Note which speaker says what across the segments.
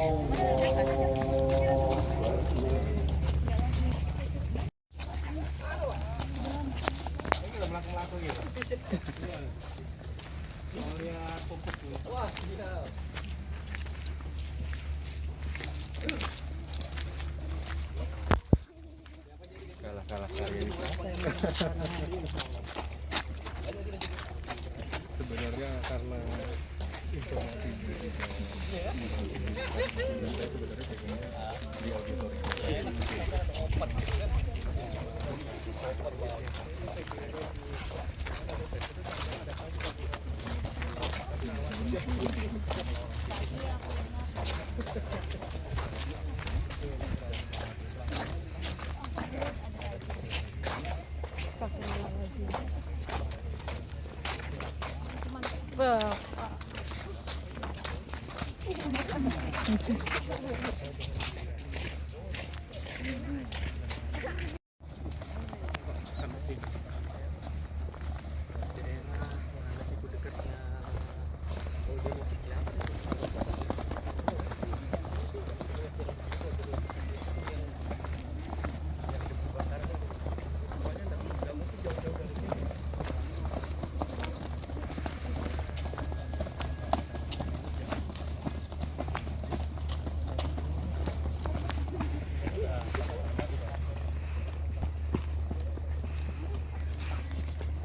Speaker 1: Kalah kali ini. Sebenarnya karena informasi di auditorium.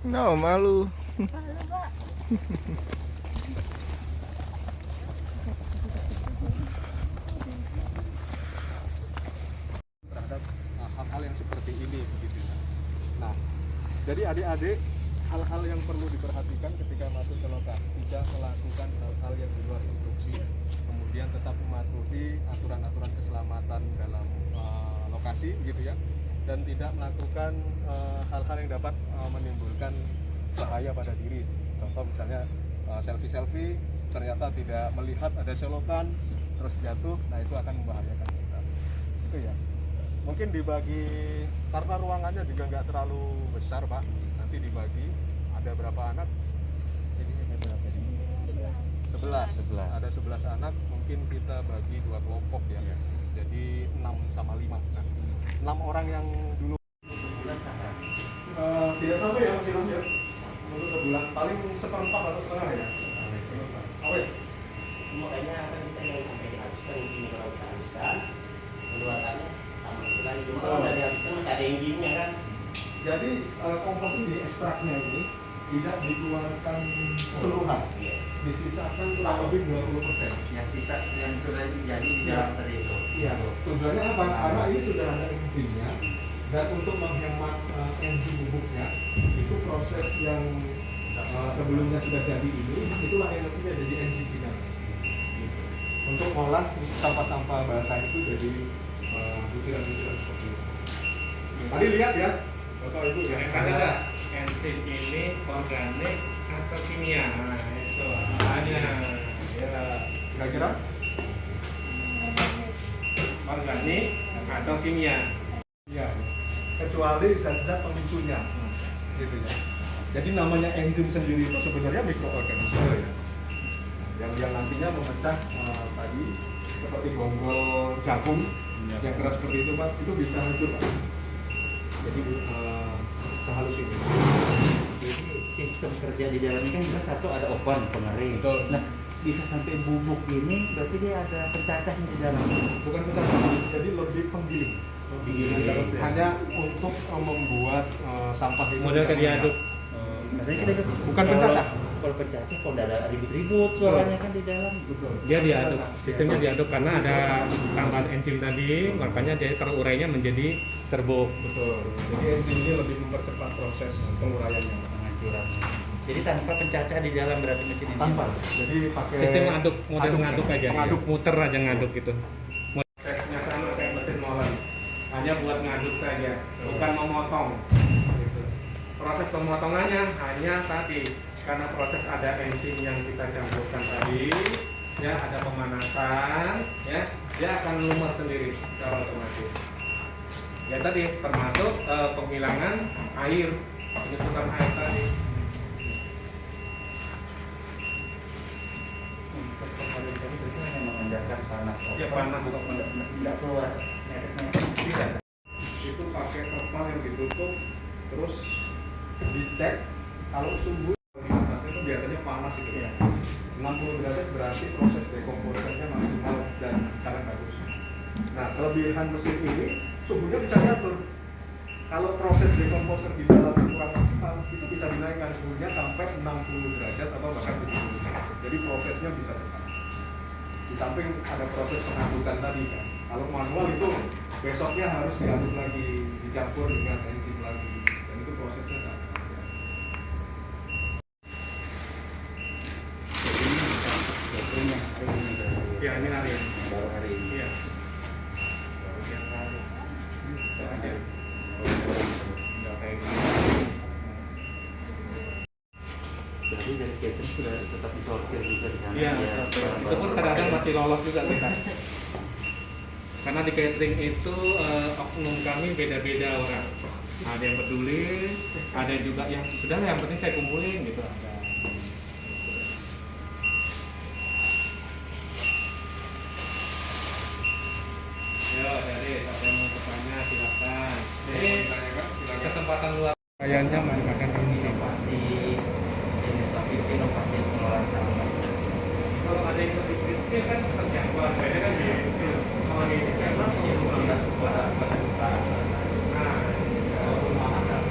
Speaker 1: No, malu. Terhadap hal-hal yang seperti ini begitu. Nah, jadi adik-adik, hal-hal yang perlu diperhatikan ketika masuk ke lokasi, tidak melakukan hal-hal yang di luar instruksi, kemudian tetap mematuhi aturan-aturan keselamatan dalam lokasi gitu ya, dan tidak melakukan hal-hal yang dapat menimbulkan bahaya pada diri. Contoh misalnya selfie-selfie ternyata tidak melihat ada selokan terus jatuh, nah itu akan membahayakan kita. Itu ya. Mungkin dibagi karena ruangannya juga nggak terlalu besar Pak. Nanti dibagi ada berapa anak? Jadi ada berapa? 11. Ada 11 anak, mungkin kita bagi 2 kelompok ya. Jadi 6 sama 5. Nah, 6 orang yang dulu tidak sampai ya masih lanjut untuk sebulan, paling seperempat atau setengah ya. Oke.
Speaker 2: Makanya akan kita yang sampai dihabiskan mungkin kalau kita habiskan keluarkannya sama sekali cuma kalau udah dihabiskan masih ada enzimnya kan.
Speaker 1: Jadi kompos ini ekstraknya ini tidak dikeluarkan keseluruhan.
Speaker 2: Iya.
Speaker 1: Disisakan kurang lebih 20%.
Speaker 2: Yang sisa yang sudah jadi di dalam tadi itu.
Speaker 1: Iya. Tujuannya apa? Karena ini sudah ada enzimnya. Dan untuk menghemat enzim bubuknya, itu proses yang sebelumnya sudah jadi ini, itulah yang nantinya jadi enzim final. Untuk mengolah sampah-sampah basah itu jadi butiran-butiran seperti itu. Tadi lihat ya, Bapak Ibu ya.
Speaker 3: Ada enzim ini organik atau kimia, nah itu hanya ya
Speaker 1: Kira-kira
Speaker 3: organik atau kimia.
Speaker 1: ya, kecuali zat-zat pemicunya, gitu ya. Jadi namanya enzim sendiri itu sebenarnya mikroorganisme ya, yang nantinya memecah tadi seperti bonggol jagung yang keras seperti itu Pak, itu bisa hancur Pak. Jadi sehalus itu.
Speaker 2: Jadi sistem kerja di dalam ini kan juga satu ada oven pengering.
Speaker 1: Betul.
Speaker 2: Nah bisa sampai bubuk ini berarti dia ada pencacahnya di dalam.
Speaker 1: Bukan pencacah, jadi lebih penggiling. Hanya untuk membuat sampah itu
Speaker 3: Model kayak diaduk.
Speaker 2: Maksudnya kita
Speaker 1: bukan pencacah.
Speaker 2: Kalau pencacah kalau udah ada ribut-ribut suaranya kan di dalam.
Speaker 1: Betul.
Speaker 3: Dia diaduk, sistemnya diaduk karena ada tambahan enzim tadi, makanya dia terurainya menjadi serbuk.
Speaker 1: Betul. Jadi enzim ini lebih mempercepat proses penguraiannya.
Speaker 2: Penghancuran. Jadi tanpa pencacah di dalam berarti mesin ini.
Speaker 1: Tanpa. Jadi pakai
Speaker 3: Sistem ngaduk, model ngaduk aja.
Speaker 1: Pengaduk.
Speaker 3: Muter aja ngaduk gitu. Tesnya sama kayak mesin molen. Hanya buat ngaduk saja, bukan memotong. Gitu. Proses pemotongannya hanya tadi karena proses ada enzim yang kita campurkan tadi, ya ada pemanasan, ya dia akan lumer sendiri secara otomatis. Ya tadi termasuk penghilangan air, penyusutan air tadi.
Speaker 2: Untuk penghalusan itu memang menandakan panas.
Speaker 3: Ya panas.
Speaker 2: Tidak keluar netesnya.
Speaker 3: Tidak.
Speaker 1: Itu pakai terpal yang ditutup, terus dicek kalau sumbu di atasnya itu biasanya panas gitu ya. 60 derajat berarti proses dekomposernya maksimal dan sangat bagus. Nah, kelebihan mesin ini suhunya bisa diatur. Kalau proses dekomposer di dalam kurang maksimal, itu bisa dinaikkan suhunya sampai 60 derajat atau bahkan 70 derajat. Jadi prosesnya bisa cepat. Di samping ada proses pengadukan tadi kan. Kalau manual itu besoknya harus diaduk lagi, dicampur dengan enzim lagi, dan itu prosesnya sangat panjang.
Speaker 2: Biasanya hari ini
Speaker 3: Ya ini hari ini.
Speaker 2: baru hari ini.
Speaker 3: Iya. Baru yang lalu. Bisa aja. Nggak kayak gini.
Speaker 2: Jadi dari catering sudah tetap disortir juga di sana.
Speaker 3: Iya, itu pun kadang-kadang masih lolos juga kita. Karena di catering itu oknum kami beda-beda orang. Ada yang peduli, ada juga yang sudah yang penting saya kumpulin gitu. Ada. Yo, jadi ada yang mau bertanya silakan. Ini kesempatan luar. Kayaknya menggunakan ini.
Speaker 2: inovasi tapi inovasi pengelolaan sampah.
Speaker 3: Kalau ada yang lebih kecil kan terjangkau, beda kan gitu. Kalau ini kan masih
Speaker 2: Kita kepada usaha.
Speaker 3: nah, walaupun mahal.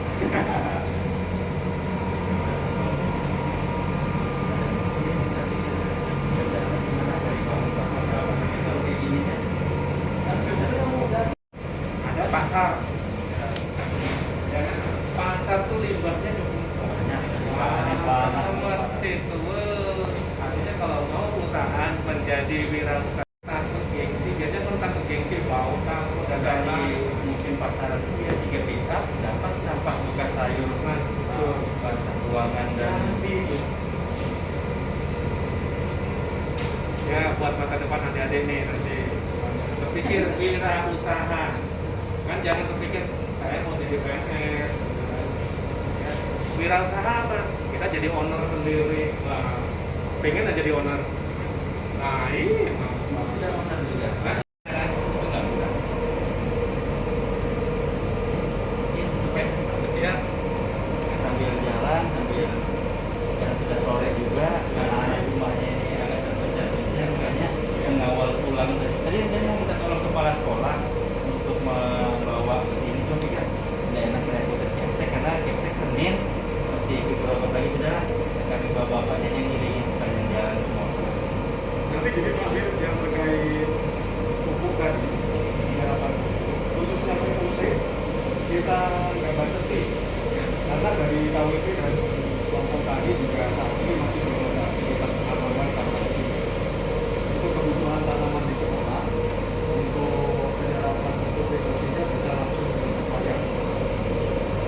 Speaker 3: Ada pasar. Ya kan? Pasar tuh limbahnya cukup banyak. Situ artinya kalau mau usaha menjadi wirausaha takut gengsi, biasanya kalau takut gengsi bau takut
Speaker 2: Dari
Speaker 3: dari
Speaker 2: mungkin pasar dia 3 pick-up dapat sampah bekas sayur, bekas ruangan dan
Speaker 3: ya buat masa depan adik-adik nih nanti berpikir wirausaha kan, jangan berpikir saya mau jadi PNS ya. Wirausaha apa? Kita jadi owner sendiri. Nah, pengen aja jadi owner. Nah ini
Speaker 2: tidak benar juga.
Speaker 3: Nah, itu nggak mudah. Oke, siap.
Speaker 2: Sambil jalan sambil dan sudah sore juga karena rumahnya ini agak terpecah-pecah, makanya yang awal pulang tadi dia mau minta tolong kepala sekolah untuk membawa ke sini, tapi kan nggak enak repot ke Kepsek karena Kepsek Senin mesti ikut berobat lagi, sudah kami bawa bapaknya yang ngiringin sepanjang jalan semua.
Speaker 1: Nanti gini Pak Amir, yang terkait pupuk tadi, khususnya PUC, kita nggak batasi. Karena dari KWP dan kelompok tadi juga saat ini masih belum ada aktivitas penanaman tanaman sini. Untuk kebutuhan tanaman di sekolah, untuk penyerapan pupuk PUC-nya bisa langsung ke tempat yang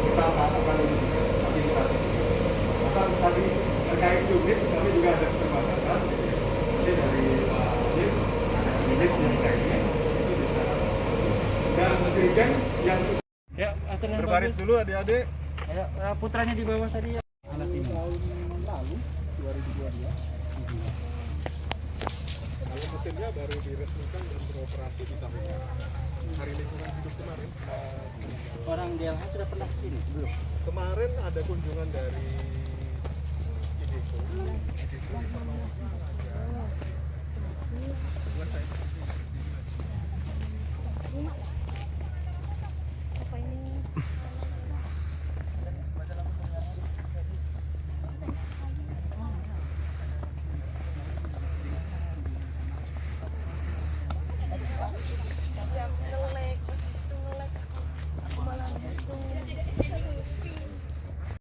Speaker 1: kita lakukan ini juga, fasilitasi juga. Masa tadi terkait unit, kami juga ada keterbatasan. Jadi dari Pak Amir, ada unit yang kayaknya itu bisa. Dan dirigen yang
Speaker 3: Ya,
Speaker 1: berbaris dulu adik-adik.
Speaker 3: Ayo, putranya di bawah tadi ya.
Speaker 1: Anak ini tahun lalu 2022. Kalau mesinnya baru diresmikan dan beroperasi di tahun Hari Lingkungan Hidup kemarin.
Speaker 2: Orang DLH sudah pernah kesini belum?
Speaker 1: Kemarin ada kunjungan dari IDESO. Buat saya.